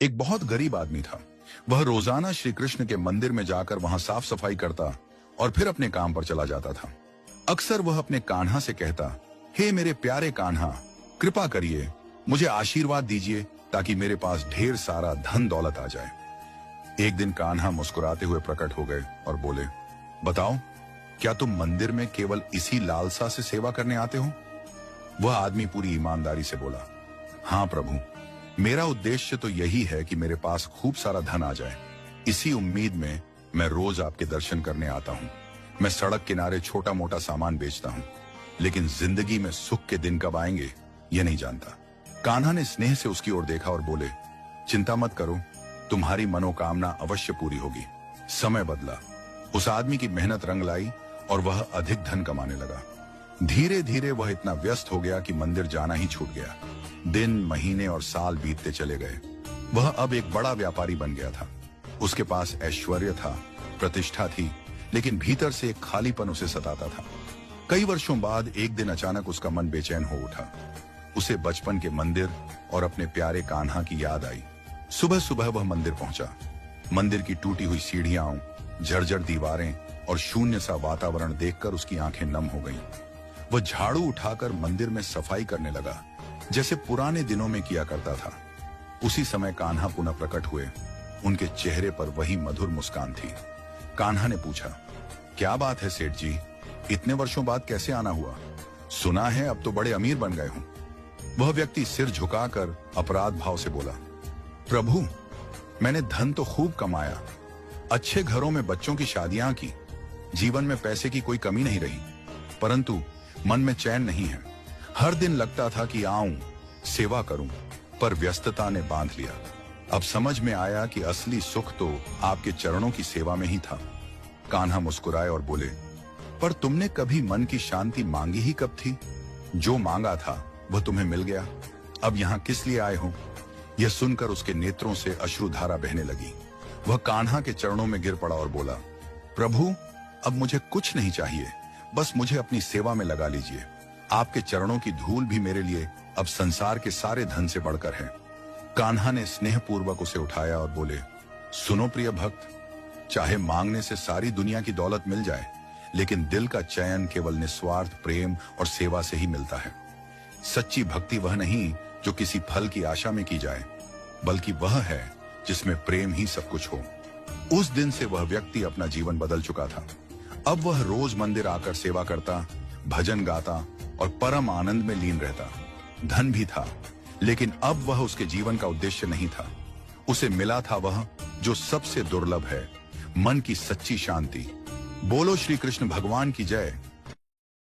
एक बहुत गरीब आदमी था। वह रोजाना श्री कृष्ण के मंदिर में जाकर वहां साफ सफाई करता और फिर अपने काम पर चला जाता था। अक्सर वह अपने कान्हा से कहता, हे मेरे प्यारे कान्हा, कृपा करिए, मुझे आशीर्वाद दीजिए ताकि मेरे पास ढेर सारा धन दौलत आ जाए। एक दिन कान्हा मुस्कुराते हुए प्रकट हो गए और बोले, बताओ, क्या तुम मंदिर में केवल इसी लालसा से सेवा करने आते हो? वह आदमी पूरी ईमानदारी से बोला, हाँ प्रभु, मेरा उद्देश्य तो यही है कि मेरे पास खूब सारा धन आ जाए। इसी उम्मीद में मैं रोज आपके दर्शन करने आता हूँ। मैं सड़क किनारे छोटा मोटा सामान बेचता हूँ, लेकिन जिंदगी में सुख के दिन कब आएंगे ये नहीं जानता। कान्हा ने स्नेह से उसकी ओर देखा और बोले, चिंता मत करो, तुम्हारी मनोकामना अवश्य पूरी होगी। समय बदला, उस आदमी की मेहनत रंग लाई और वह अधिक धन कमाने लगा। धीरे धीरे वह इतना व्यस्त हो गया कि मंदिर जाना ही छूट गया। दिन, महीने और साल बीतते चले गए। वह अब एक बड़ा व्यापारी बन गया था। उसके पास ऐश्वर्य था, प्रतिष्ठा थी, लेकिन भीतर से एक खालीपन उसे सताता था। कई वर्षों बाद एक दिन अचानक उसका मन बेचैन हो उठा। उसे बचपन के मंदिर और अपने प्यारे कान्हा की याद आई। सुबह सुबह वह मंदिर पहुंचा। मंदिर की टूटी हुई सीढ़ियां, जर्जर दीवारें और शून्य सा वातावरण देखकर उसकी आंखें नम हो गईं। वह झाड़ू उठाकर मंदिर में सफाई करने लगा, जैसे पुराने दिनों में किया करता था। उसी समय कान्हा पुनः प्रकट हुए। उनके चेहरे पर वही मधुर मुस्कान थी। कान्हा ने पूछा, क्या बात है सेठ जी, इतने वर्षों बाद कैसे आना हुआ? सुना है अब तो बड़े अमीर बन गए हो। वह व्यक्ति सिर झुकाकर अपराध भाव से बोला, प्रभु, मैंने धन तो खूब कमाया, अच्छे घरों में बच्चों की शादियां की, जीवन में पैसे की कोई कमी नहीं रही, परंतु मन में चैन नहीं है। हर दिन लगता था कि आऊं, सेवा करूं, पर व्यस्तता ने बांध लिया। अब समझ में आया कि असली सुख तो आपके चरणों की सेवा में ही था। कान्हा मुस्कुराए और बोले, पर तुमने कभी मन की शांति मांगी ही कब थी? जो मांगा था वह तुम्हें मिल गया। अब यहाँ किस लिए आए हो? यह सुनकर उसके नेत्रों से अश्रुधारा बहने लगी। वह कान्हा के चरणों में गिर पड़ा और बोला, प्रभु, अब मुझे कुछ नहीं चाहिए, बस मुझे अपनी सेवा में लगा लीजिए। आपके चरणों की धूल भी मेरे लिए अब संसार के सारे धन से बढ़कर है। कान्हा ने स्नेहपूर्वक उसे उठाया और बोले, सुनो प्रिय भक्त, चाहे मांगने से सारी दुनिया की दौलत मिल जाए, लेकिन दिल का चयन केवल निस्वार्थ प्रेम और सेवा से ही मिलता है। सच्ची भक्ति वह नहीं जो किसी फल की आशा में की जाए, बल्कि वह है जिसमें प्रेम ही सब कुछ हो। उस दिन से वह व्यक्ति अपना जीवन बदल चुका था। अब वह रोज मंदिर आकर सेवा करता, भजन गाता और परम आनंद में लीन रहता। धन भी था, लेकिन अब वह उसके जीवन का उद्देश्य नहीं था। उसे मिला था वह जो सबसे दुर्लभ है, मन की सच्ची शांति। बोलो श्री कृष्ण भगवान की जय।